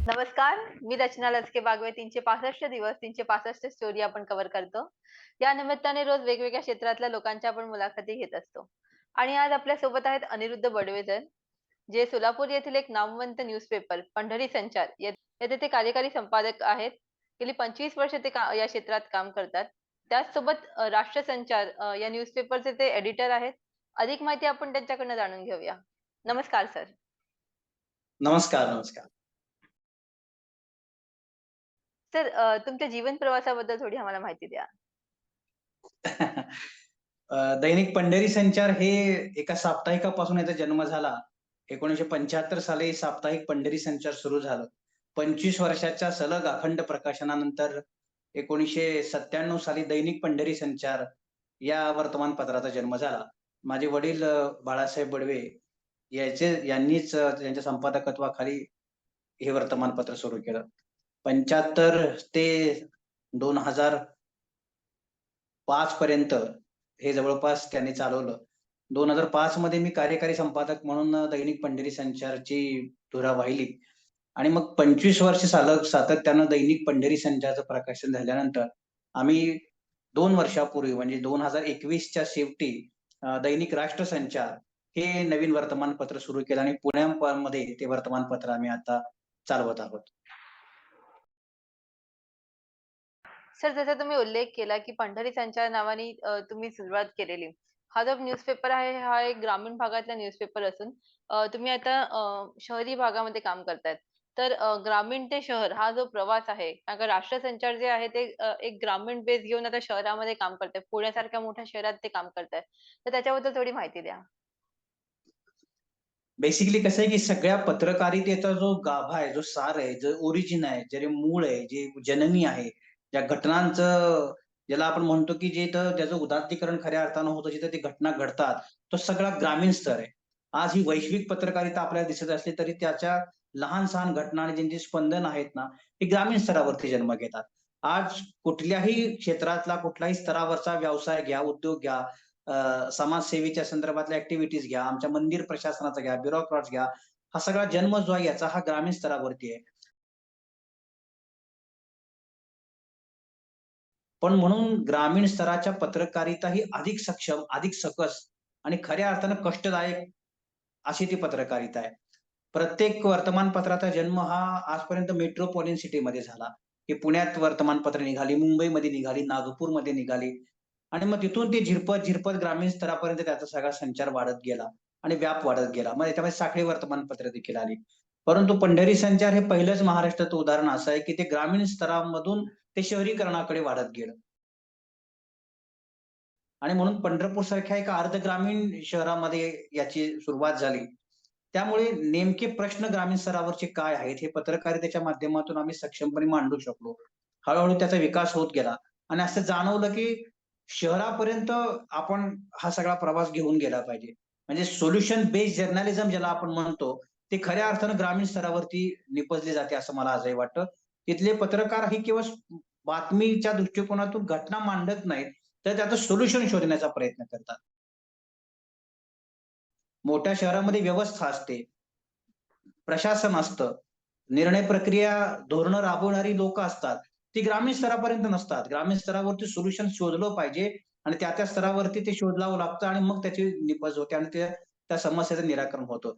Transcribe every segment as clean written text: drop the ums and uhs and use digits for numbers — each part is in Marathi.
नमस्कार, मी रचना लचके बागवे 365 दिवस 365 स्टोरी आपण कव्हर करतो. या निमित्ताने रोज वेगवेगळ्या क्षेत्रातल्या लोकांच्या आपण मुलाखती घेत असतो. आणि आज आपल्या सोबत आहेत अनिरुद्ध बडवेजर, जे सोलापूर येथील एक नामवंत न्यूजपेपर पंढरी संचार येथे ते कार्यकारी संपादक आहेत. गेली 25 वर्ष ते या क्षेत्रात काम करतात. त्याचसोबत राष्ट्रसंचार या न्यूजपेपरचे ते एडिटर आहेत. अधिक माहिती आपण त्यांच्याकडनं जाणून घेऊया. नमस्कार सर. नमस्कार, नमस्कार. सर तुमच्या जीवन प्रवासाबद्दल थोडी आम्हाला माहिती द्या. दैनिक पंढरी संचार हे एका साप्ताहिकापासून याचा जन्म झाला. 1975 साली साप्ताहिक पंढरी संचार सुरू झालं. 25 वर्षाच्या सलग अखंड प्रकाशनानंतर 1997 साली दैनिक पंढरी संचार या वर्तमानपत्राचा जन्म झाला. माझे वडील बाळासाहेब बडवे यांनीच त्यांच्या संपादकत्वाखाली हे वर्तमानपत्र सुरू केलं. 75 ते 2005 पर्यंत हे जवळपास त्यांनी चालवलं. 2005 मध्ये मी कार्यकारी संपादक म्हणून दैनिक पंढरी संचारची धुरा वाहिली आणि मग 25 वर्ष सलग सातत्यानं दैनिक पंढरी संचारचं प्रकाशन झाल्यानंतर आम्ही 2 वर्षापूर्वी म्हणजे 2021च्या शेवटी दैनिक राष्ट्रसंचार हे नवीन वर्तमानपत्र सुरू केलं आणि पुण्यामध्ये ते वर्तमानपत्र आम्ही आता चालवत आहोत. सर जसा तुम्ही उल्लेख केला, की पंढरी संचार नावाने तुम्ही सुरुवात केलेली. हा जो न्यूजपेपर आहे, हा एक ग्रामीण भागातला न्यूजपेपर असून तुम्ही आता शहरी भागामध्ये काम करतायत. तर ग्रामीण ते शहर हा जो प्रवास आहे, कारण का राष्ट्रसंचार जे आहे ते एक ग्रामीण बेस घेऊन आता शहरामध्ये काम करतंय. पुण्यासारख्या मोठ्या शहरात ते काम करताय. तर त्याच्याबद्दल थोडी माहिती द्या. बेसिकली कसं आहे, की सगळ्या पत्रकारितेचा जो गाभा आहे, जो सार आहे, जो ओरिजिन आहे, जे मूळ आहे, जे जननी आहे, ज्या घटनांचं ज्याला आपण म्हणतो, की जे तर त्याचं उदात्तीकरण खऱ्या अर्थानं होतं, जिथे ती घटना घडतात, तो सगळा ग्रामीण स्तर आहे. आज ही वैश्विक पत्रकारिता आपल्याला दिसत असली तरी त्याच्या लहान-सहान घटना आणि ज्यांची स्पंदन आहेत ना, ती ग्रामीण स्तरावरती जन्म घेतात. आज कुठल्याही क्षेत्रातला, कुठल्याही स्तरावरचा व्यवसाय घ्या, उद्योग घ्या, समाजसेवेच्या संदर्भातल्या ॲक्टिव्हिटीज घ्या, आमच्या मंदिर प्रशासनाचा घ्या, ब्युरोक्रॅट्स घ्या, हा सगळा जन्म जो आहे याचा हा ग्रामीण स्तरावरती आहे. पण म्हणून ग्रामीण स्तराच्या पत्रकारिता ही अधिक सक्षम, अधिक सकस आणि खऱ्या अर्थानं कष्टदायक अशी ती पत्रकारिता आहे. प्रत्येक वर्तमानपत्राचा जन्म हा आजपर्यंत मेट्रोपॉलिटन सिटीमध्ये झाला. ही पुण्यात वर्तमानपत्र निघाली, मुंबईमध्ये निघाली, नागपूरमध्ये निघाली आणि मग तिथून ती झिरपत-झिरपत ग्रामीण स्तरापर्यंत त्याचा सगळा संचार वाढत गेला आणि व्याप वाढत गेला. मग याच्यामध्ये साखळी वर्तमानपत्र देखील आली. परंतु पंढरी संचार हे पहिलंच महाराष्ट्राचं उदाहरण असं आहे, की ते ग्रामीण स्तरामधून ते शहरीकरणाकडे वाढत गेलं. आणि म्हणून पंढरपूरसारख्या एका अर्धग्रामीण शहरामध्ये याची सुरुवात झाली. त्यामुळे नेमके प्रश्न ग्रामीण स्तरावरचे काय आहेत, हे पत्रकारितेच्या माध्यमातून आम्ही सक्षमपणे मांडू शकलो. हळू-हळू त्याचा विकास होत गेला आणि असं जाणवलं, की शहरापर्यंत आपण हा सगळा प्रवास घेऊन गेला पाहिजे. म्हणजे सोल्युशन बेस्ड जर्नलिझम ज्याला आपण म्हणतो, ते खऱ्या अर्थानं ग्रामीण स्तरावरती निपजले जाते असं मला आजही वाटतं. तिथले पत्रकार हे केवळ बातमीच्या दृष्टिकोनातून घटना मांडत नाहीत, तर त्याचं सोल्युशन शोधण्याचा प्रयत्न करतात. मोठ्या शहरामध्ये व्यवस्था असते, प्रशासन असतं, निर्णय प्रक्रिया, धोरणं राबवणारी लोकं असतात. ती ग्रामीण स्तरापर्यंत नसतात. ग्रामीण स्तरावरती सोल्युशन शोधलं पाहिजे आणि त्या स्तरावरती ते शोधावं लागतं आणि मग त्याची निपज होते आणि त्या समस्येचं निराकरण होतं.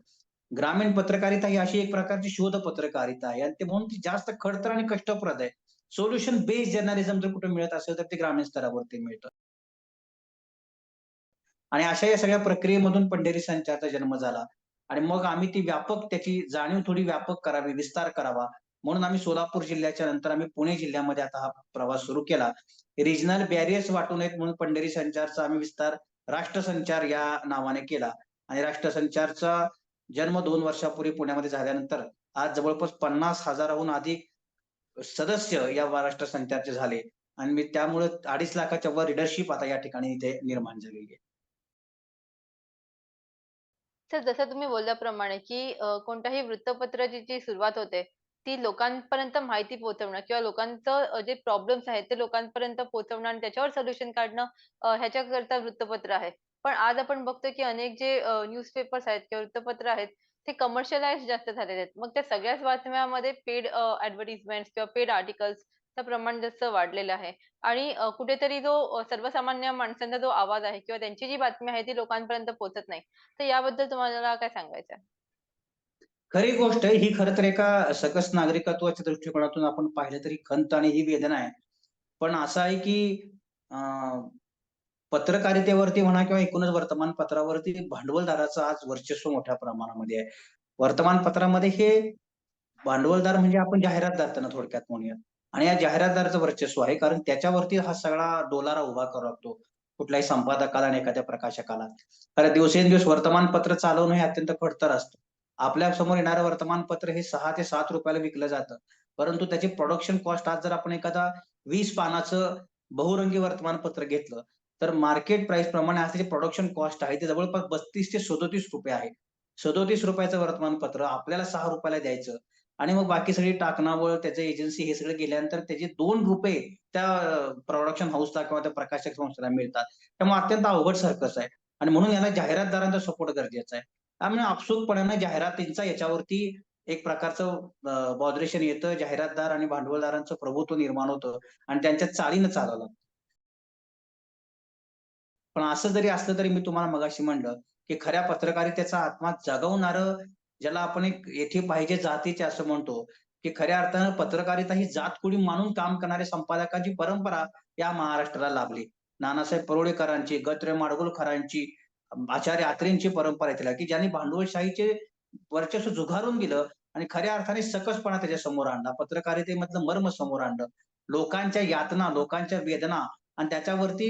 ग्रामीण पत्रकारिता ही अशी एक प्रकारची शोध पत्रकारिता आहे आणि ते म्हणून ती जास्त खडतर आणि कष्टप्रद आहे. सोल्युशन बेस्ड जर्नलिझम जर कुठे मिळत असेल, तर ते ग्रामीण स्तरावरती मिळतं. आणि अशा या सगळ्या प्रक्रियेमधून पंढरी संचारचा जन्म झाला. आणि मग आम्ही ती व्यापक त्याची जाणीव थोडी व्यापक करावी, विस्तार करावा. म्हणून आम्ही सोलापूर जिल्ह्याच्या नंतर आम्ही पुणे जिल्ह्यामध्ये आता हा प्रवास सुरू केला. रिजनल बॅरियर्स वाटू नयेत म्हणून पंढरी संचारचा आम्ही विस्तार राष्ट्रसंचार या नावाने केला. आणि राष्ट्रसंचारचा जन्म 2 वर्षापूर्वी पुण्यामध्ये झाल्यानंतर आज जवळपास 50,000हून अधिक सदस्य या राष्ट्रसंचारचे झाले. आणि मी त्यामुळे 2.5 लाखाच्या वर रीडरशिप आता या ठिकाणी इथे निर्माण झालेली आहे. सर जसं तुम्ही बोलल्याप्रमाणे, की कोणत्याही वृत्तपत्राची जी सुरुवात होते, ती लोकांपर्यंत माहिती पोहोचवणं किंवा लोकांचं जे प्रॉब्लेम्स आहेत, ते लोकांपर्यंत पोहोचवणं आणि त्याच्यावर सोल्युशन काढणं ह्याच्याकरता वृत्तपत्र आहे. पण आज आपण बघतोय, की अनेक जे न्यूजपेपर्स आहेत किंवा वृत्तपत्र आहेत, ते कमर्शियलाइज जास्त झालेले आहेत. मग त्या सगळ्याच बातम्यामध्ये पेड ॲडव्हर्टाइजमेंट्स किंवा पेड आर्टिकल्सचं प्रमाण जास्त वाढलेलं आहे आणि कुठेतरी जो सर्वसामान्य माणसांचा जो आवाज आहे किंवा त्यांची जी बातमी आहे ती लोकांपर्यंत पोहोचत नाही. तर याबद्दल तुम्हाला काय सांगायचं आहे? खरी गोष्ट आहे. ही खरं तर एका सकस नागरिकत्वाच्या दृष्टिकोनातून आपण पाहिलं तरी खंत आणि ही वेदना आहे. पण असं आहे की अ, पत्रकारितेवरती म्हणा किंवा एकूणच वर्तमानपत्रावरती भांडवलदाराचं आज वर्चस्व मोठ्या प्रमाणामध्ये आहे. वर्तमानपत्रामध्ये हे भांडवलदार म्हणजे आपण जाहिरातदार त्यांना थोडक्यात म्हणूयात. आणि या जाहिरातदाराचं वर्चस्व आहे कारण त्याच्यावरती हा सगळा डोलारा उभा करावा लागतो. कुठल्याही संपादकाला आणि एखाद्या प्रकाशकाला. कारण दिवसेंदिवस वर्तमानपत्र चालवणं हे अत्यंत खडतर असतं. आपल्या समोर येणारं वर्तमानपत्र हे ₹6 ते ₹7 ला विकलं जातं. परंतु त्याची प्रोडक्शन कॉस्ट आज जर आपण एखादा 20 पानाचं बहुरंगी वर्तमानपत्र घेतलं, तर मार्केट प्राइस प्रमाणे आज त्याची प्रोडक्शन कॉस्ट आहे, ते जवळपास ₹32 ते ₹37 आहे. ₹37 चं वर्तमानपत्र आपल्याला ₹6 ला द्यायचं आणि मग बाकी सगळी टाकणावळ, त्याचं एजन्सी हे सगळं गेल्यानंतर त्याचे ₹2 त्या प्रोडक्शन हाऊसला किंवा त्या प्रकाशक संस्थेला मिळतात. त्यामुळे अत्यंत अवघड सर्कस आहे आणि म्हणून याला जाहिरातदारांचा सपोर्ट गरजेचा आहे. त्यामुळे आपसूकपणाने जाहिरातींचा याच्यावरती एक प्रकारचं बॉदरेशन येतं. जाहिरातदार आणि भांडवलदारांचं प्रभुत्व निर्माण होतं आणि त्यांच्या चालीनं चालावं लागतं. पण असं जरी असलं तरी मी तुम्हाला मगाशी म्हणलं, की खऱ्या पत्रकारितेचा आत्मा जगवणारं ज्याला आपण एक "येथे पाहिजे जातीचे" असं म्हणतो, की खऱ्या अर्थानं पत्रकारिता ही जात-कुळी मानून काम करणाऱ्या संपादकांची परंपरा या महाराष्ट्राला लाभली. नानासाहेब परोळेकरांची, ग. माडगुळकरांची, आचार्य अत्रेंची परंपरा आहे तिला, की ज्यांनी भांडवलशाहीचे वर्चस्व झुगारून दिलं आणि खऱ्या अर्थाने सकसपणा त्याच्यासमोर आणला. पत्रकारितेमधलं मर्म समोर आणलं. लोकांच्या यातना, लोकांच्या वेदना आणि त्याच्यावरती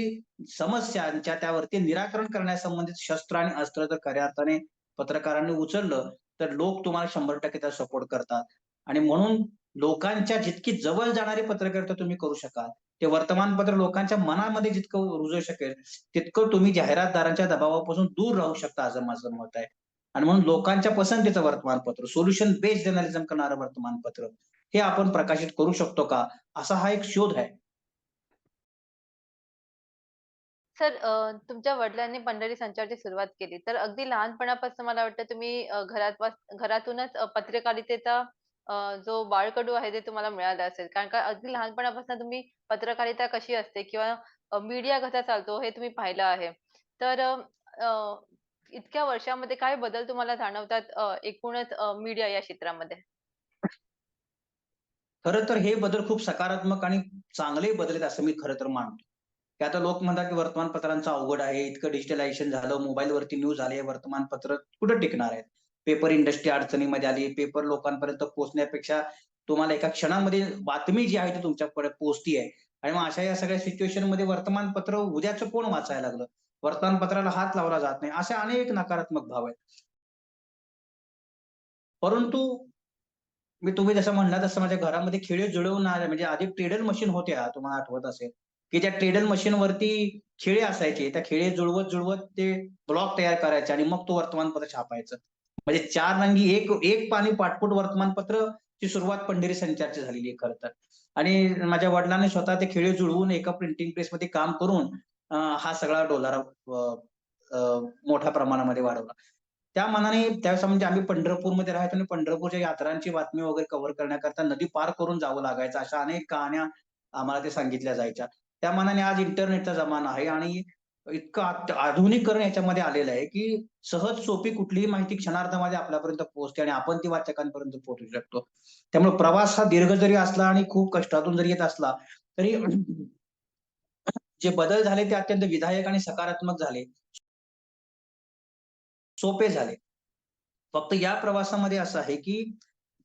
समस्यांच्या त्यावरती निराकरण करण्यासंबंधित शस्त्र आणि अस्त्र जर खऱ्या अर्थाने पत्रकारांनी उचललं, तर लोक तुम्हाला 100% त्याला सपोर्ट करतात. आणि म्हणून लोकांच्या जितकी जवळ जाणारी पत्रकारिता तुम्ही करू शकाल, ते वर्तमानपत्र लोकांच्या मनामध्ये जितकं रुजू शकेल, तितकं तुम्ही जाहिरातदारांच्या दबावापासून दूर राहू शकता, असं माझं मत आहे. आणि म्हणून लोकांच्या पसंतीचं वर्तमानपत्र, सोल्युशन बेस्ड जर्नलिझम करणारं वर्तमानपत्र, हे आपण प्रकाशित करू शकतो का? असा हा एक शोध आहे. सर तुमच्या वडिलांनी पंढरी संचारची सुरुवात केली. तर अगदी लहानपणापासून मला वाटतं तुम्ही घरातूनच पत्रकारितेचा जो बाळकडू आहे ते तुम्हाला मिळालं असेल. कारण का अगदी लहानपणापासून तुम्ही पत्रकारिता कशी असते किंवा मीडिया कसा चालतो हे तुम्ही पाहिलं आहे. तर अ, इतक्या वर्षामध्ये काय बदल तुम्हाला जाणवतात एकूणच मीडिया या क्षेत्रामध्ये? खरं तर हे बदल खूप सकारात्मक आणि चांगले बदल आहेत असं मी खरं तर मानतो. की आता लोक म्हणतात की वर्तमानपत्रांचं अवघड आहे, इतकं डिजिटलायझेशन झालं, मोबाईलवरती न्यूज आली, वर्तमानपत्र कुठं टिकणार आहेत? पेपर इंडस्ट्री अडचणीमध्ये आली, पेपर लोकांपर्यंत पोहोचण्यापेक्षा तुम्हाला एका क्षणामध्ये बातमी जी आहे ती तुमच्याकडे पोहोचतीये आणि मग अशा या सगळ्या सिच्युएशनमध्ये वर्तमानपत्र उद्याचं कोण वाचायला लागलं? वर्तमानपत्राला हात लावला जात नाही. असे अनेक नकारात्मक भाव आहेत. परंतु मी तुम्ही जसं म्हणलात तसं माझ्या घरामध्ये खिळे जुळवणाऱ्या म्हणजे आधी टेडर मशीन होत्या तुम्हाला आठवत असेल, की त्या टेडर मशीनवरती खिळे असायचे. त्या खिळे जुळवत ते ब्लॉक तयार करायचे आणि मग तो वर्तमानपत्र छापायचं. म्हणजे 4 रंगी एक एक पानी पाटपूट वर्तमानपत्रची सुरुवात पंढरी संचारची झालेली आहे खरं तर. आणि माझ्या वडिलांनी स्वतः ते खिळे जुळवून एका प्रिंटिंग प्रेसमध्ये काम करून हा सगळा डोलारा अ, अ, मोठ्या प्रमाणामध्ये वाढवला. त्या मानाने त्यावेळेस म्हणजे आम्ही पंढरपूरमध्ये राहायचो आणि पंढरपूरच्या यात्रांची बातमी वगैरे कव्हर करण्याकरता नदी पार करून जावं लागायचं. अशा अनेक कहाण्या आम्हाला ते सांगितल्या जायच्या. त्या मानाने आज इंटरनेटचा जमाना आहे आणि इतकं आधुनिकीकरण याच्यामध्ये आलेलं आहे, की सहज सोपी कुठलीही माहिती क्षणार्धामध्ये आपल्यापर्यंत पोहोचते आणि आपण ती वाचकांपर्यंत पोहोचवू शकतो. त्यामुळे प्रवास हा दीर्घ जरी असला आणि खूप कष्टातून जरी येत असला, तरी जे बदल झाले ते अत्यंत विधायक आणि सकारात्मक झाले, सोपे झाले. फक्त या प्रवासामध्ये असं आहे, की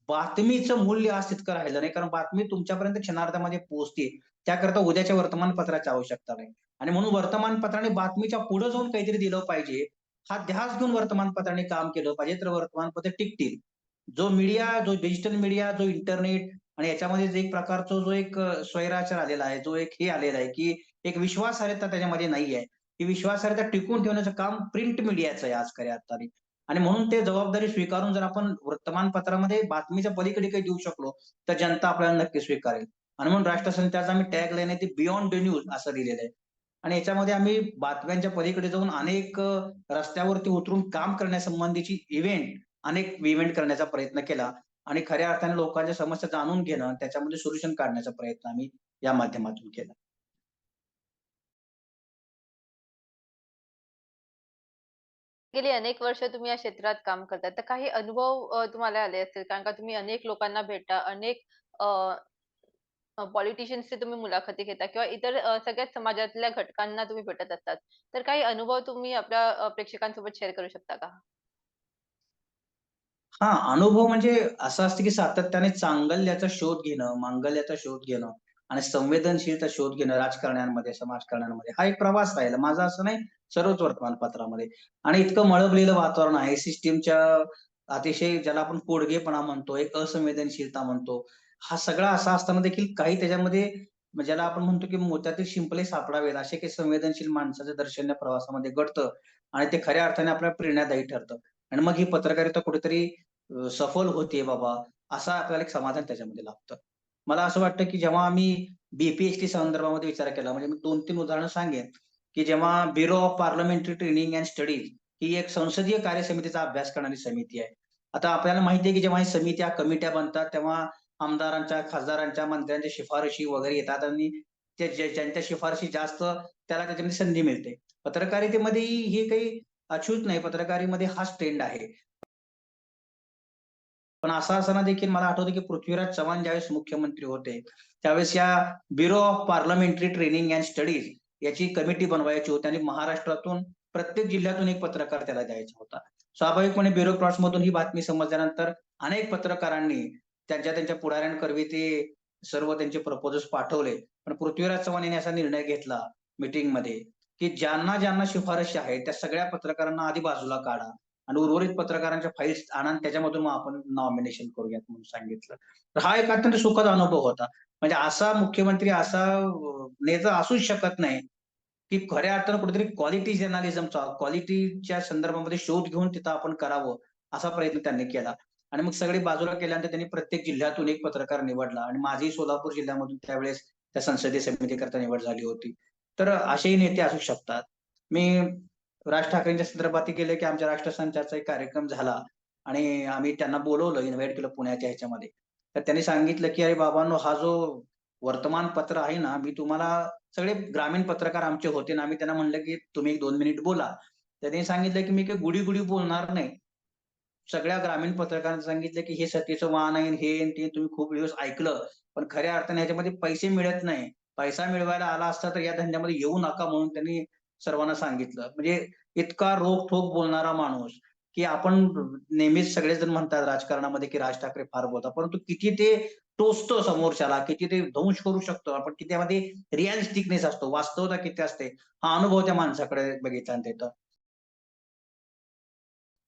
बातमीचं मूल्य आज तितकं राहिलं नाही. कारण बातमी तुमच्यापर्यंत क्षणार्धामध्ये पोहोचते. त्याकरता उद्याच्या वर्तमानपत्राची आवश्यकता नाही. आणि म्हणून वर्तमानपत्राने बातमीच्या पुढे जाऊन काहीतरी दिलं पाहिजे. हा ध्यास घेऊन वर्तमानपत्राने काम केलं पाहिजे, तर वर्तमानपत्र टिकतील. जो डिजिटल मीडिया, जो इंटरनेट आणि याच्यामध्ये जे एक प्रकारचा जो एक स्वैराचार आलेला आहे, जो एक हे आलेला आहे, की एक विश्वासार्हता त्याच्यामध्ये नाहीये. ही विश्वासार्हता टिकवून ठेवण्याचं काम प्रिंट मीडियाचं आहे आज खऱ्या अर्थाने. आणि म्हणून ते जबाबदारी स्वीकारून जर आपण वर्तमानपत्रामध्ये बातमीच्या पलीकडे काही देऊ शकलो, तर जनता आपल्याला नक्की स्वीकारेल. आणि म्हणून राष्ट्रसंचारचा आम्ही टॅगलाईन आहे ती बियॉन्ड द न्यूज असं लिहिलेलं आहे. आणि याच्यामध्ये आम्ही बातम्यांच्या पलीकडे जाऊन अनेक रस्त्यावरती उतरून काम करण्यासंबंधीची इव्हेंट अनेक इव्हेंट करण्याचा प्रयत्न केला आणि खऱ्या अर्थाने लोकांच्या समस्या जाणून घेणं, त्याच्यामध्ये सोल्युशन काढण्याचा प्रयत्न आम्ही या माध्यमातून केला. गेली अनेक वर्ष तुम्ही या क्षेत्रात काम करताय. तर काही अनुभव तुम्हाला आले असतील कारण का तुम्ही अनेक लोकांना भेटता, अनेक अ, पॉलिटिशियन्सची तुम्ही मुलाखती घेता किंवा इतर सगळ्याच समाजातल्या घटकांना तुम्ही भेटत असतात. तर काही अनुभव तुम्ही आपल्या प्रेक्षकांसोबत शेअर करू शकता का? हां, अनुभव म्हणजे असं असतं, की सातत्याने चांगल्याचा शोध घेणं, मांगल्याचा शोध घेणं आणि संवेदनशीलता शोध घेणं राजकारण्यांमध्ये, समाजकारण्यांमध्ये हा एक प्रवास राहिला. माझा असं नाही, सर्वच वर्तमानपत्रामध्ये आणि इतकं मळभलेलं वातावरण आहे सिस्टमच्या अतिशय ज्याला आपण पोडगेपणा म्हणतो, एक असंवेदनशीलता म्हणतो. हा सगळा असा असताना देखील काही त्याच्यामध्ये ज्याला आपण म्हणतो, की मोत्यातील शिंपले सापडावेत असे काही संवेदनशील माणसाचं दर्शन या प्रवासामध्ये घडतं आणि ते खऱ्या अर्थाने आपल्याला प्रेरणादायी ठरतं. आणि मग ही पत्रकारिता कुठेतरी सफल होतीये बाबा, असं आपल्याला एक समाधान त्याच्यामध्ये लाभतं. मला असं वाटतं, की जेव्हा आम्ही BPSC संदर्भामध्ये विचार केला, म्हणजे मी 2-3 उदाहरणं सांगेन, की जेव्हा bureau of parliamentary training and studies ही एक संसदीय कार्य समितीचा अभ्यास करणारी समिती आहे. आता आपल्याला माहिती आहे, की जेव्हा ही समित्या, कमिट्या बनतात, तेव्हा आमदारांच्या, खासदारांच्या, मंत्र्यांच्या शिफारशी वगैरे येतात आणि ते ज्यांच्या शिफारशी जास्त त्याला त्याच्यामध्ये संधी मिळते. पत्रकारितेमध्येही हे काही अछूत नाही, पत्रकारितेमध्ये हाच ट्रेंड आहे. पण असं असताना देखील मला आठवतं, की पृथ्वीराज चव्हाण ज्यावेळेस मुख्यमंत्री होते, त्यावेळेस या bureau of parliamentary training and studies याची कमिटी बनवायची होती आणि महाराष्ट्रातून प्रत्येक जिल्ह्यातून एक पत्रकार त्याला द्यायचा होता. स्वाभाविकपणे ब्युरोक्रॉट्समधून ही बातमी समजल्यानंतर अनेक पत्रकारांनी त्यांच्या पुढाऱ्यांकरवी ते सर्व त्यांचे प्रपोजल्स पाठवले. पण पृथ्वीराज चव्हाण यांनी असा निर्णय घेतला मीटिंगमध्ये, की ज्यांना शिफारशी आहेत, त्या सगळ्या पत्रकारांना आधी बाजूला काढा. आणि उर्वरित पत्रकारांच्या फाइल्स आणा आणि त्याच्यामधून मग आपण नॉमिनेशन करूयात म्हणून सांगितलं. तर हा एक अत्यंत सुखद अनुभव होता. म्हणजे असा मुख्यमंत्री असा नेता असूच शकत नाही, की खऱ्या अर्थानं कुठेतरी क्वालिटी जर्नलिझमचा क्वालिटीच्या संदर्भामध्ये शोध घेऊन तिथं आपण करावं, असा प्रयत्न त्यांनी केला. आणि मग सगळे बाजूला केल्यानंतर त्यांनी प्रत्येक जिल्ह्यातून एक पत्रकार निवडला आणि माझी सोलापूर जिल्ह्यामधून त्यावेळेस त्या संसदीय समितीकरता निवड झाली होती. तर असेही नेते असू शकतात. मी राज ठाकरेंच्या संदर्भातही केलं, की आमच्या राष्ट्रसंचारचा एक कार्यक्रम झाला आणि आम्ही त्यांना बोलवलं, इन्व्हाईट केलं पुण्याच्या ह्याच्यामध्ये. तर त्यांनी सांगितलं, की "अरे बाबांनो, हा जो वर्तमानपत्र आहे ना, मी तुम्हाला" सगळे ग्रामीण पत्रकार आमचे होते आणि आम्ही त्यांना म्हणलं, की "तुम्ही 1-2 मिनिट बोला." तर त्यांनी सांगितलं, की "मी काही गुडी-गुडी बोलणार नाही. सगळ्या ग्रामीण पत्रकारांनी सांगितलं, की हे सतीचं वाहन आहे, हे आणि ते तुम्ही खूप दिवस ऐकलं. पण खऱ्या अर्थाने ह्याच्यामध्ये पैसे मिळत नाही. पैसा मिळवायला आला असता तर या धंद्यामध्ये येऊ नका म्हणून त्यांनी सर्वांना सांगितलं. म्हणजे इतका रोखठोक बोलणारा माणूस, की आपण नेहमीच सगळेजण म्हणतात राजकारणामध्ये, की राज ठाकरे फार बोलतात. परंतु किती ते टोचतं समोरच्याला, किती ते दंश करू शकतो आपण, किती त्यामध्ये रिअलिस्टिकनेस असतो, वास्तवता किती असते, हा अनुभव त्या माणसाकडे बघितल्यानंतर येतो.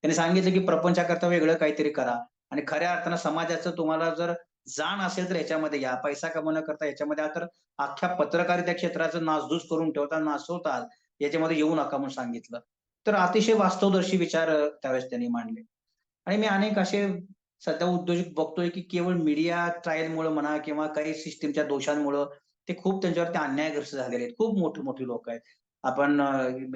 त्यांनी सांगितलं, की प्रपंचाकरता वेगळं काहीतरी करा आणि खऱ्या अर्थानं समाजाचं तुम्हाला जर जाण असेल तर ह्याच्यामध्ये या. पैसा कमवण्याकरता ह्याच्यामध्ये तर अख्ख्या पत्रकारिता क्षेत्राचं नासधूस करून ठेवताल, नासवताल, याच्यामध्ये येऊ नका म्हणून सांगितलं. तर अतिशय वास्तवदर्शी विचार त्यावेळेस त्यांनी मांडले. आणि मी अनेक असे सध्या उद्योजक बघतोय, की केवळ मीडिया ट्रायलमुळं म्हणा किंवा काही सिस्टमच्या दोषांमुळं ते खूप त्यांच्यावरती अन्यायग्रस्त झालेले आहेत. खूप मोठी-मोठी लोकं आहेत. आपण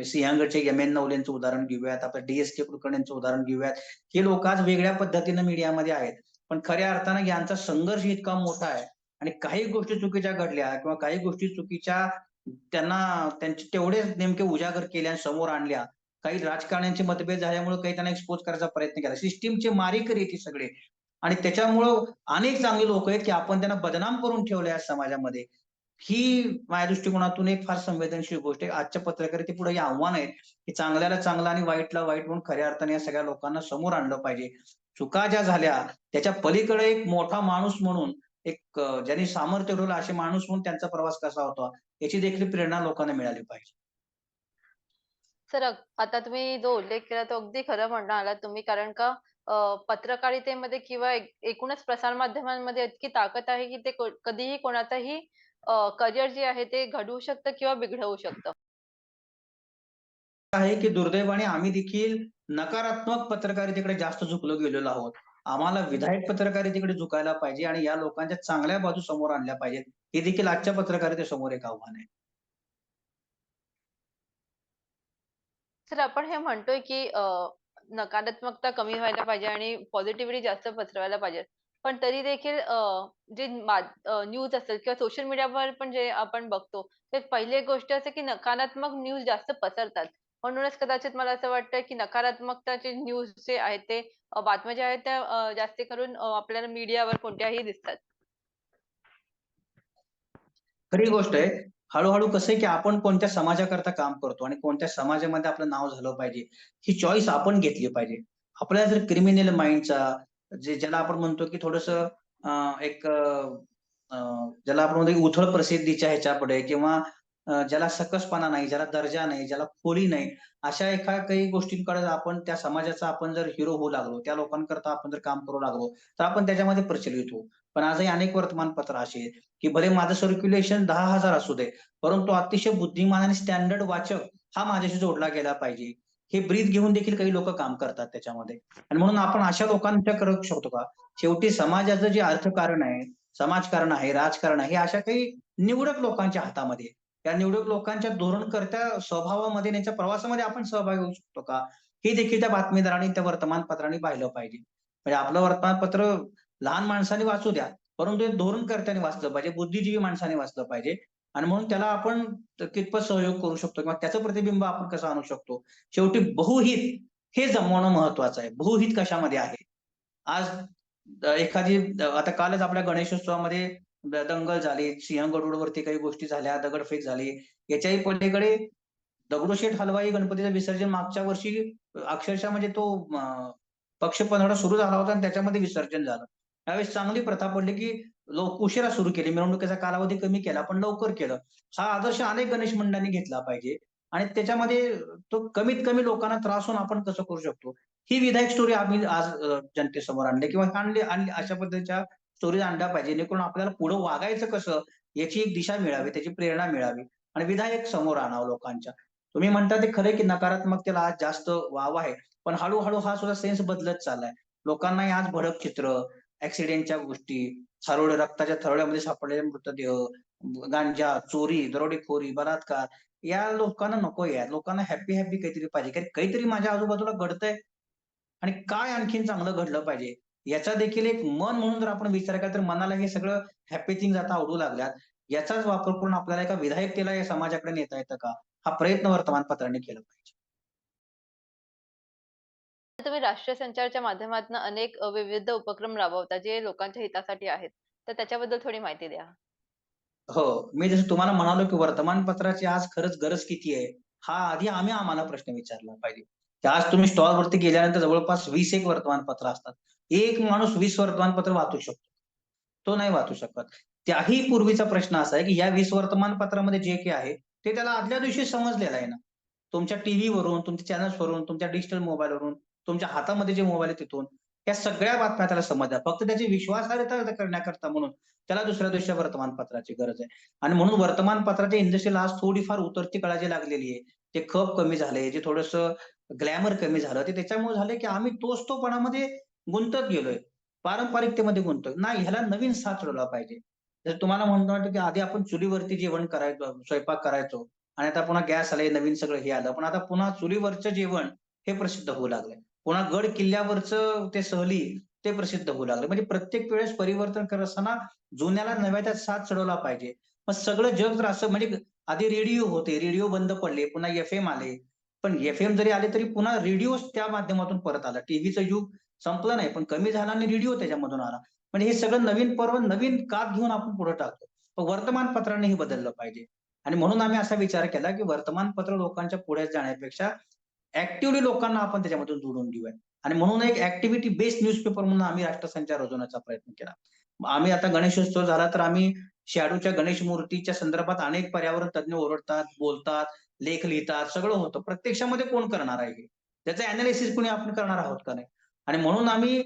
सिंहगडचे एम-एन नवलेंचं उदाहरण घेऊयात. आपण डी-एस-के कुलकर्णींचं उदाहरण घेऊयात. हे लोकं आज वेगळ्या पद्धतीनं मीडियामध्ये आहेत. पण खऱ्या अर्थानं यांचा संघर्ष इतका मोठा आहे आणि काही गोष्टी चुकीच्या घडल्या किंवा काही गोष्टी चुकीच्या त्यांना त्यांचे तेवढेच नेमके उजागर केल्या आणि समोर आणल्या. काही राजकारण्यांचे मतभेद झाल्यामुळे काही त्यांना एक्सपोज करायचा प्रयत्न केला. सिस्टमचे मारेकरी आहेत हे सगळे आणि त्याच्यामुळं अनेक चांगली लोकं आहेत, की आपण त्यांना बदनाम करून ठेवलंय आज समाजामध्ये. ही माझ्या दृष्टिकोनातून एक फार संवेदनशील गोष्ट आहे. आजच्या पत्रकारितेपुढे हे आव्हान आहे, की चांगल्याला चांगला आणि वाईटला वाईट म्हणून खऱ्या अर्थाने या सगळ्या लोकांना समोर आणलं पाहिजे. चुका ज्या झाल्या त्याच्या पलीकडे एक मोठा माणूस म्हणून एक ज्यांनी सामर्थ्य ठेवलं असे माणूस म्हणून त्यांचा प्रवास कसा होता, याची देखील प्रेरणा लोकांना मिळाली पाहिजे. सर आता तुम्ही जो उल्लेख केला तो अगदी खरं म्हणून आलात तुम्ही कारण का पत्रकारितेमध्ये किंवा एकूणच प्रसार माध्यमांमध्ये इतकी ताकद आहे की ते कधीही कोणाचंही करिअर जे आहे ते घडवू शकतं किंवा बिघडवू शकतं. आहे की दुर्दैवाने आम्ही देखील नकारात्मक पत्रकारितेकडे जास्त झुकलो गेलेलो आहोत. आम्हाला विधायक पत्रकारितेकडे झुकायला पाहिजे आणि या लोकांच्या चांगल्या बाजू समोर आणल्या पाहिजेत. हे देखील आजच्या पत्रकारितेसमोर एक आव्हान आहे. सर आपण हे म्हणतोय की नकारात्मकता कमी व्हायला पाहिजे आणि पॉझिटिव्हिटी जास्त पसरवायला पाहिजे. पण तरी देखील जे न्यूज असेल किंवा सोशल मीडियावर पण जे आपण बघतो, ते पहिली एक गोष्ट असते की नकारात्मक न्यूज जास्त पसरतात. म्हणूनच कदाचित मला असं वाटतं की नकारात्मकताचे न्यूज जे आहेत ते बातम्या ज्या आहेत त्या जास्त करून आपल्याला मीडियावर कोणत्याही दिसतात. खरी गोष्ट आहे. हळू-हळू कसं आहे, की आपण कोणत्या समाजाकरता काम करतो आणि कोणत्या समाजामध्ये आपलं नाव झालं पाहिजे, ही चॉईस आपण घेतली पाहिजे. आपल्याला जर क्रिमिनल माइंडचा ज्याला आपण म्हणतो, की थोडंसं एक अ, ज्याला आपण म्हणतो, की उथळ प्रसिद्धीच्या ह्याच्यापुढे किंवा ज्याला सकसपणा नाही, ज्याला दर्जा नाही, ज्याला खोली नाही, अशा काही गोष्टींकडे आपण त्या समाजाचा आपण जर हिरो होऊ लागलो, त्या लोकांकरता आपण जर काम करू लागलो, तर आपण त्याच्यामध्ये प्रचलित होऊ. पण आजही अनेक वर्तमानपत्र अशी आहेत, की भले माझं सर्क्युलेशन 10,000 असू दे, परंतु अतिशय बुद्धिमान आणि स्टँडर्ड वाचक हा माझ्याशी जोडला गेला पाहिजे. हे ब्रीथ घेऊन देखील काही लोकं काम करतात त्याच्यामध्ये. आणि म्हणून आपण अशा लोकांच्या करू शकतो का? शेवटी समाजाचं जे अर्थकारण आहे, समाजकारण आहे, राजकारण आहे, हे अशा काही निवडक लोकांच्या हातामध्ये आहे. त्या निवडक लोकांच्या धोरणकर्त्या स्वभावामध्ये त्यांच्या प्रवासामध्ये आपण सहभागी होऊ शकतो का? हे देखील त्या बातमीदारांनी, त्या वर्तमानपत्रांनी पाहिलं पाहिजे. म्हणजे आपलं वर्तमानपत्र लहान माणसाने वाचू द्या, परंतु हे धोरणकर्त्याने वाचलं पाहिजे, बुद्धिजीवी माणसाने वाचलं पाहिजे आणि म्हणून त्याला आपण कितपत सहयोग करू शकतो किंवा त्याचं प्रतिबिंब आपण कसं आणू शकतो. शेवटी बहुहित हे जमवणं महत्वाचं आहे. बहुहित कशामध्ये आहे? आज एखादी आता कालच आपल्या गणेशोत्सवामध्ये दंगल झाली, सिंहगड काही गोष्टी झाल्या, दगडफेक झाली. याच्याही पलीकडे दगडूशेठ हलवाई गणपतीचं विसर्जन मागच्या वर्षी अक्षरशः म्हणजे तो पक्ष पंधरवडा सुरू झाला होता आणि त्याच्यामध्ये विसर्जन झालं. त्यावेळेस चांगली प्रथा पडली, की लोक उशिरा सुरू केली. मिरवणुकीचा कालावधी कमी केला, पण लवकर केलं. हा आदर्श अनेक गणेश मंडळांनी घेतला पाहिजे आणि त्याच्यामध्ये तो कमीत कमी लोकांना त्रास होऊन आपण कसं करू शकतो, ही विधायक स्टोरी आम्ही आज जनतेसमोर आणली किंवा आणली आणली अशा पद्धतीच्या स्टोरीज आणल्या पाहिजे. जेणेकरून आपल्याला पुढे वागायचं कसं याची एक दिशा मिळावी, त्याची प्रेरणा मिळावी आणि विधायक समोर आणावं लोकांच्या. तुम्ही म्हणता ते खरं की नकारात्मकतेला आज जास्त वाव आहे. पण हळू-हळू हा सुद्धा सेन्स बदलत चाललाय. लोकांनाही आज भडक चित्र, ॲक्सिडेंटच्या गोष्टी, रक्ताच्या थरोळ्यामध्ये सापडलेले मृतदेह, गांजा, चोरी, दरोडेखोरी, बलात्कार या लोकांना नकोय यार. लोकांना हॅपी-हॅपी काहीतरी पाहिजे. कारण काहीतरी माझ्या आजूबाजूला घडतंय आणि काय आणखीन चांगलं घडलं पाहिजे, याचा देखील एक मन म्हणून जर आपण विचार केला, तर मनाला हे सगळं हॅपी थिंग्ज आता आवडू लागल्यात. याचाच वापर करून आपल्याला एका विधायकतेला या समाजाकडे नेता येतं का? हा प्रयत्न वर्तमानपत्रांनी केला पाहिजे. तुम्ही राष्ट्रीय संचारच्या माध्यमातून अनेक विविध उपक्रम राबवता, जे लोकांच्या हितासाठी आहेत. तर त्याच्याबद्दल थोडी माहिती द्या? हो. मी जसं तुम्हाला म्हणालो, की वर्तमानपत्राची आज खरंच गरज किती आहे? हा आधी आम्हाला प्रश्न विचारला पाहिजे. की आज तुम्ही स्टॉलवरती गेल्यानंतर जवळपास 20 एक वर्तमानपत्र असतात. एक माणूस 20 वर्तमानपत्र वाचू शकतो. तो नाही वाचू शकत. त्याही पूर्वीचा प्रश्न असा आहे, की या 20 वर्तमानपत्रामध्ये जे काही आहे, ते त्याला आदल्या दिवशी समजलेलं आहे ना. तुमच्या टीव्हीवरून, तुमच्या चॅनल्सवरून, तुमच्या डिजिटल मोबाईलवरून, तुमच्या हातामध्ये जे मोबाईल आहे तिथून, या सगळ्या बातम्या त्याला समजल्या. फक्त त्याची विश्वासार्हता करण्याकरता म्हणून त्याला दुसऱ्या दिवशी वर्तमानपत्राची गरज आहे. आणि म्हणून वर्तमानपत्राच्या इंडस्ट्रीला आज थोडीफार उतरती कळा जी लागलेली आहे. ते खप कमी झालंय, जे थोडंसं ग्लॅमर कमी झालं, ते त्याच्यामुळे झालंय, की आम्ही तोच-तोपणामध्ये गुंतत गेलोय. पारंपरिकतेमध्ये गुंततोय. नाही, ह्याला नवीन साथ ठेवला पाहिजे. जर तुम्हाला म्हणतो वाटतं, की आधी आपण चुलीवरती जेवण करायचो, स्वयंपाक करायचो आणि आता पुन्हा गॅस आले, नवीन सगळं हे आलं. पण आता पुन्हा चुलीवरचं जेवण हे प्रसिद्ध होऊ लागलंय. पुन्हा गड किल्ल्यावरचं ते सहली ते प्रसिद्ध होऊ लागलं. म्हणजे प्रत्येक वेळेस परिवर्तन करत असताना जुन्याला नव्याचा साथ चढवला पाहिजे. मग सगळं जग जर असं म्हणजे आधी रेडिओ होते, रेडिओ बंद पडले, पुन्हा एफ-एम आले. पण एफ-एम जरी आले तरी पुन्हा रेडिओच त्या माध्यमातून परत आला. टीव्हीचं युग संपलं नाही, पण कमी झालं आणि रेडिओ त्याच्यामधून आला. म्हणजे हे सगळं नवीन पर्व, नवीन कात घेऊन आपण पुढे टाकतो. पण वर्तमानपत्रांनी हे बदललं पाहिजे. आणि म्हणून आम्ही असा विचार केला, की वर्तमानपत्र लोकांच्या पुढे जाण्यापेक्षा ॲक्टिव्हली लोकांना आपण त्याच्यामधून जोडून घेऊया. आणि म्हणून एक ॲक्टिव्हिटी बेस्ड न्यूजपेपर म्हणून आम्ही राष्ट्रसंचार रुजवण्याचा प्रयत्न केला. आम्ही आता गणेशोत्सव झाला तर आम्ही शाडूच्या गणेश मूर्तीच्या संदर्भात अनेक पर्यावरण तज्ञ ओरडतात, बोलतात, लेख लिहितात, सगळं होतं. प्रत्यक्षामध्ये कोण करणार आहे हे? त्याचं एनालिसिस कोणी आपण करणार आहोत का नाही? आणि म्हणून आम्ही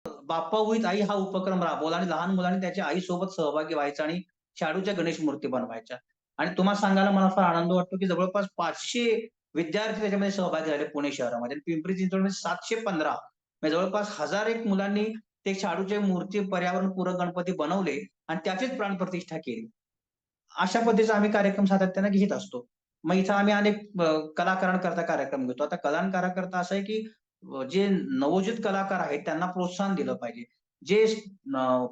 बाप्पा होळीत आई हा उपक्रम राबवला आणि लहान मुलांनी त्याच्या आईसोबत सहभागी व्हायचा आणि शाडूच्या गणेश मूर्ती बनवायच्या. आणि तुम्हाला सांगायला मला फार आनंद वाटतो, की जवळपास 500 विद्यार्थी त्याच्यामध्ये सहभागी झाले पुणे शहरामध्ये. आणि पिंपरी चिंचवडमध्ये 715 म्हणजे जवळपास 1000 एक मुलांनी ते शाडूच्या मूर्ती पर्यावरणपूरक गणपती बनवले आणि त्याचीच प्राणप्रतिष्ठा केली. अशा पद्धतीचा आम्ही कार्यक्रम सातत्याने घेत असतो. मग इथं आम्ही अनेक कलाकारांकरता कार्यक्रम घेतो. आता कलाकारांकरता असं आहे की जे नवोदित कलाकार आहेत त्यांना प्रोत्साहन दिलं पाहिजे. जे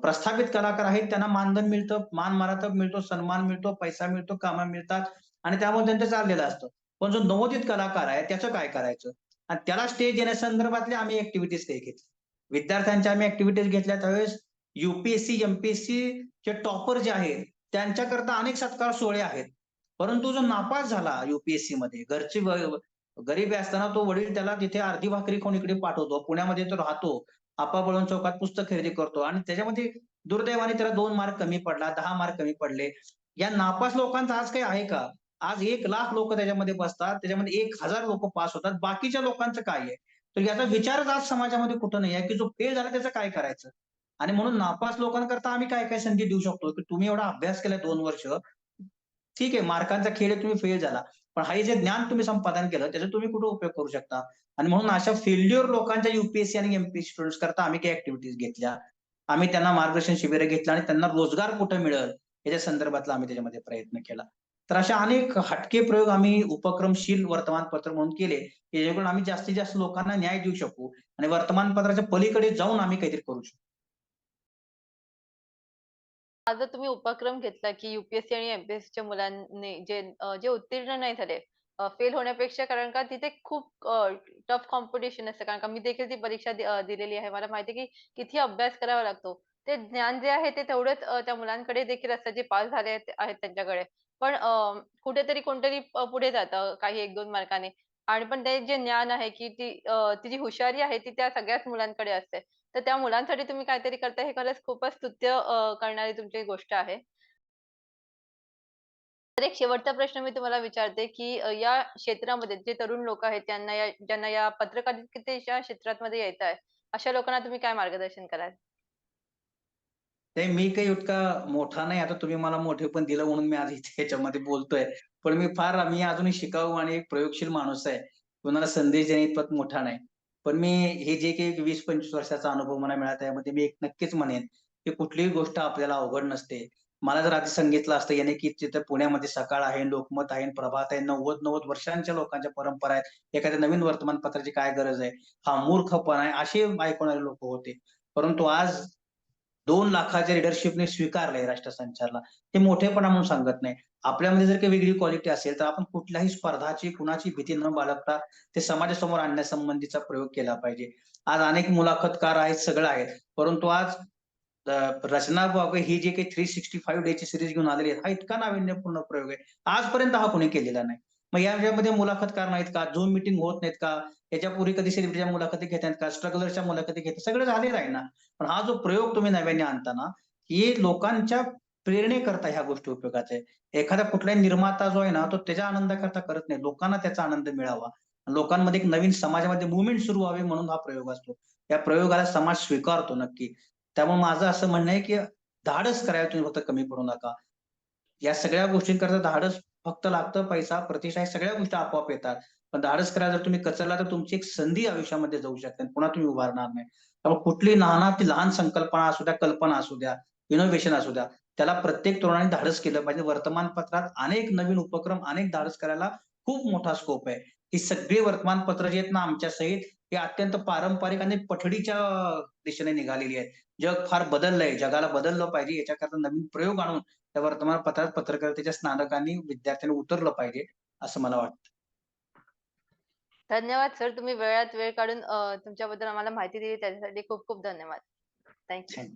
प्रस्थापित कलाकार आहेत त्यांना मानधन मिळतं, मान-मर्यादा मिळतो, सन्मान मिळतो, पैसा मिळतो, कामं मिळतात आणि त्यामुळे त्यांचं चाललेलं असतं. पण जो नवोदित कलाकार आहे त्याचं काय करायचं? आणि त्याला स्टेज देण्यासंदर्भातल्या आम्ही ॲक्टिव्हिटीज काही घेतल्या. विद्यार्थ्यांच्या आम्ही ॲक्टिव्हिटीज घेतल्या त्यावेळेस चे टॉपर जे आहेत त्यांच्याकरता अनेक सत्कार सोहळे आहेत. परंतु जो नापास झाला मध्ये घरची गरिबी असताना तो वडील त्याला तिथे अर्धी भाकरी खाऊन इकडे पाठवतो. पुण्यामध्ये तो राहतो. आप्पा चौकात पुस्तक खरेदी करतो आणि त्याच्यामध्ये दुर्दैवाने त्याला 2 मार्क कमी पडला, 10 मार्क कमी पडले. या नापास लोकांचा आज काही आहे का? आज 1,00,000 लोकं त्याच्यामध्ये बसतात. त्याच्यामध्ये 1,000 लोकं पास होतात. बाकीच्या लोकांचं काय आहे? तर याचा विचारच आज समाजामध्ये कुठं नाही आहे, की जो फेल झाला त्याचं काय करायचं? आणि म्हणून नापास लोकांकरता आम्ही काय संधी देऊ शकतो, की तुम्ही एवढा अभ्यास केला 2 वर्ष, ठीक आहे मार्कांचा खेळ आहे तुम्ही फेल झाला. पण हे जे ज्ञान तुम्ही संपादन केलं त्याचा तुम्ही कुठे उपयोग करू शकता? आणि म्हणून अशा फेल्युअर लोकांच्या आणि एम-पी-एससी स्टुडंट्स करता आम्ही काही ॲक्टिव्हिटीज घेतल्या. आम्ही त्यांना मार्गदर्शन शिबिरं घेतली आणि त्यांना रोजगार कुठे मिळेल याच्या संदर्भातला आम्ही त्याच्यामध्ये प्रयत्न केला. तर अशा अनेक हटके प्रयोग आम्ही उपक्रमशील वर्तमानपत्र म्हणून केले, की जेणेकरून आम्ही जास्तीत जास्त लोकांना न्याय देऊ शकू आणि वर्तमानपत्राच्या पलीकडे जाऊन आम्ही काहीतरी करू शकू. हा जर तुम्ही उपक्रम घेतला, की यू-पी-एस-सी आणि एम-पी-एस-सीच्या मुलांनी जे उत्तीर्ण नाही झाले, फेल होण्यापेक्षा कारण का तिथे खूप टफ कॉम्पिटिशन असतं. कारण का मी देखील ती परीक्षा दिलेली आहे. मला माहिती आहे, की किती अभ्यास करावा लागतो. ते ज्ञान जे आहे ते तेवढंच त्या मुलांकडे देखील असतं, जे पास झाले आहेत त्यांच्याकडे. पण कुठेतरी कोणतरी पुढे जातं काही 1-2 मार्काने आणि पण ते जे ज्ञान आहे, की ती जी हुशारी आहे, ती त्या सगळ्याच मुलांकडे असते. तर त्या मुलांसाठी तुम्ही काहीतरी करताय हे खरंच खूपच स्तुत्य करणारी तुमची गोष्ट आहे. तर एक शेवटचा प्रश्न मी तुम्हाला विचारते, की या क्षेत्रामध्ये जे तरुण लोकं आहेत ज्यांना या पत्रकारितेच्या क्षेत्रामध्ये यायचं आहे, अशा लोकांना तुम्ही काय मार्गदर्शन कराल? नाही, मी काही इतका मोठा नाही. आता तुम्ही मला मोठेपण दिलं म्हणून मी आज इथे ह्याच्यामध्ये बोलतोय. पण मी अजूनही शिकाऊ आणि एक प्रयोगशील माणूस आहे. कुणाला संदेश देण्याइतपत मोठा नाही. पण मी हे जे काही 20-25 वर्षाचा अनुभव मला मिळाला त्यामध्ये मी एक नक्कीच म्हणेन, की कुठलीही गोष्ट आपल्याला अवघड नसते. मला जर आधी सांगितलं असतं याने, की तिथं पुण्यामध्ये सकाळ आहे, लोकमत आहे, प्रभात आहे, 90-90 वर्षांच्या लोकांच्या परंपरा आहेत. एखाद्या नवीन वर्तमानपत्राची काय गरज आहे? हा मूर्खपणा आहे, असे ऐकवणारे लोकं होते. परंतु आज 2,00,000च्या लीडरशिपने स्वीकारलंय राष्ट्रसंचारला. हे मोठेपणा म्हणून सांगत नाही. आपल्यामध्ये जर काही वेगळी क्वालिटी असेल, तर आपण कुठल्याही स्पर्धाची, कुणाची भीती न बाळगता ते समाजासमोर आणण्यासंबंधीचा प्रयोग केला पाहिजे. आज अनेक मुलाखतकार आहेत, सगळं आहेत. परंतु आज अ, रचना बाबू ही जी काही 365 डेची सीरीज घेऊन आलेली आहे, हा इतका नाविन्यपूर्ण प्रयोग आहे. आजपर्यंत हा कोणी केलेला नाही. मग यामध्ये मुलाखतकार नाहीत का? Zoom मीटिंग होत नाहीत का? याच्यापूर्वी कधी सेलिब्रिटीच्या मुलाखती घेत नाहीत का? स्ट्रगलर्सच्या मुलाखती घेतात. सगळं झालेलं आहे ना. पण हा जो प्रयोग तुम्ही नव्याने आणता ना, हे लोकांच्या प्रेरणेकरता ह्या गोष्टी उपयोगाच्या आहे. एखादा कुठलाही निर्माता जो आहे ना, तो त्याच्या आनंदाकरता करत नाही. लोकांना त्याचा आनंद मिळावा. लोकांमध्ये एक नवीन समाजामध्ये मूव्हमेंट सुरू व्हावी म्हणून हा प्रयोग असतो. या प्रयोगाला समाज स्वीकारतो नक्की. त्यामुळे माझं असं म्हणणं आहे, की धाडस करायला तुम्ही फक्त कमी पडू नका. या सगळ्या गोष्टींकरता धाडस फक्त लागतं, पैसा, प्रतिष्ठा या सगळ्या गोष्टी आपोआप येतात. पण धाडस करायला जर तुम्ही कचरला तर तुमची एक संधी आयुष्यामध्ये जाऊ शकते आणि पुन्हा तुम्ही उभारणार नाही. त्यामुळे कुठलीही ती लहान संकल्पना असू द्या, कल्पना असू द्या, इनोव्हेशन असू द्या, त्याला प्रत्येक तरुणाने धाडस केलं पाहिजे. वर्तमानपत्रात अनेक नवीन उपक्रम, अनेक धाडस करायला खूप मोठा स्कोप आहे. ही सगळी वर्तमानपत्र जी आहेत ना आमच्या सहित, ही अत्यंत पारंपरिक आणि पठडीच्या दिशेने निघालेली आहेत. जग फार बदललंय. जगाला बदललं पाहिजे याच्याकरता नवीन प्रयोग आणून त्या वर्तमानपत्रात पत्रकारितेच्या स्नातकांनी, विद्यार्थ्यांनी उतरलं पाहिजे, असं मला वाटतं. धन्यवाद सर. तुम्ही वेळात वेळ काढून तुमच्याबद्दल आम्हाला माहिती दिली त्याच्यासाठी खूप खूप धन्यवाद. Thank thank